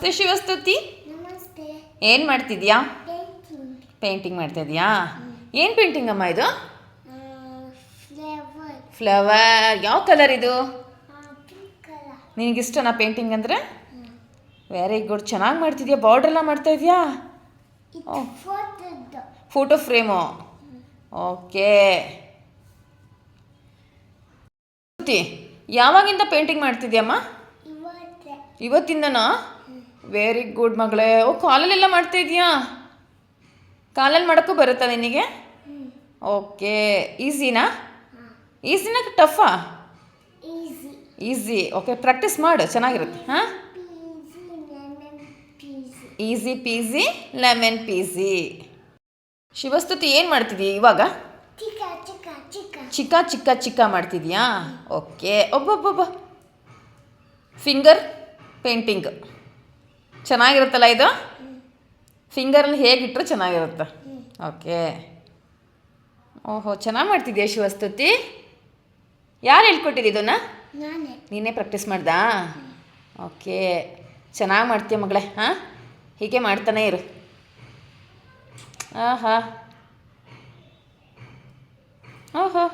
ನಮಸ್ತೆ ಶಿವಸ್ತುತಿ. ನಮಸ್ತೆ. ಏನು ಮಾಡ್ತಿದ್ಯಾ? ಪೇಂಟಿಂಗ್. ಪೇಂಟಿಂಗ್ ಮಾಡ್ತಿದ್ಯಾ? ಏನು ಪೇಂಟಿಂಗ್ ಅಮ್ಮ ಇದು? ಫ್ಲೇವರ್. ಫ್ಲವರ್. ಯಾವ ಕಲರ್ ಇದು? Pink colour. ನಿನಗಿಷ್ಟನಾ ಪೇಂಟಿಂಗ್ ಅಂದರೆ? ವೆರಿ ಗುಡ್, ಚೆನ್ನಾಗಿ ಮಾಡ್ತಿದ್ಯಾ. ಬಾರ್ಡ್ರ್ ಎಲ್ಲ ಮಾಡ್ತಾ ಇದೆಯಾ? ಇದು ಫೋಟೋದು. Photo frame. ಓಕೆ. ಯಾವಾಗಿಂದ ಪೇಂಟಿಂಗ್ ಮಾಡ್ತಿದ್ಯಮ್ಮ? ಇವತ್ತೇ. ಇವತ್ತಿಂದನಾ? ವೆರಿ ಗುಡ್ ಮಗಳೇ. ಓ, ಕಾಲಲ್ಲೆಲ್ಲ ಮಾಡ್ತಾ ಇದೆಯಾ? ಕಾಲಲ್ಲಿ ಮಾಡೋಕ್ಕೂ ಬರುತ್ತಾ ನಿನಗೆ? ಓಕೆ. ಈಸಿನಾ? ಈಸಿನಾ ಟಫಾ? ಈಸಿ. ಈಸಿ. ಓಕೆ, ಪ್ರಾಕ್ಟೀಸ್ ಮಾಡು, ಚೆನ್ನಾಗಿರುತ್ತೆ. ಹಾಂ, easy peasy lemon peasy. Shivastuti ಏನು ಮಾಡ್ತಿದ್ದೀಯ ಇವಾಗ? ಚಿಕ್ಕ ಚಿಕ್ಕ ಚಿಕ್ಕ. ಚಿಕ್ಕ ಚಿಕ್ಕ ಚಿಕ್ಕ ಮಾಡ್ತಿದ್ಯಾ? ಓಕೆ. ಒಬ್ಬೊಬ್ಬೊಬ್ಬ ಫಿಂಗರ್ ಪೇಂಟಿಂಗ್ ಚೆನ್ನಾಗಿರುತ್ತಲ್ಲ ಇದು? ಫಿಂಗರಲ್ಲಿ ಹೇಗಿಟ್ಟರು ಚೆನ್ನಾಗಿರುತ್ತೆ. ಓಕೆ. ಓಹೋ, ಚೆನ್ನಾಗಿ ಮಾಡ್ತಿದ್ಯಾ ಶಿವಸ್ತುತಿ. ಯಾರು ಹೇಳ್ಕೊಟ್ಟಿದ್ದು ಇದನ್ನು? ನಾನೇ. ನೀನೇ ಪ್ರಾಕ್ಟೀಸ್ ಮಾಡ್ದಾ? ಓಕೆ, ಚೆನ್ನಾಗಿ ಮಾಡ್ತೀಯ ಮಗಳೇ. ಹಾಂ, ಹೀಗೆ ಮಾಡ್ತಾನೇ ಇರು. ಆಹಾ, ಓಹೋ.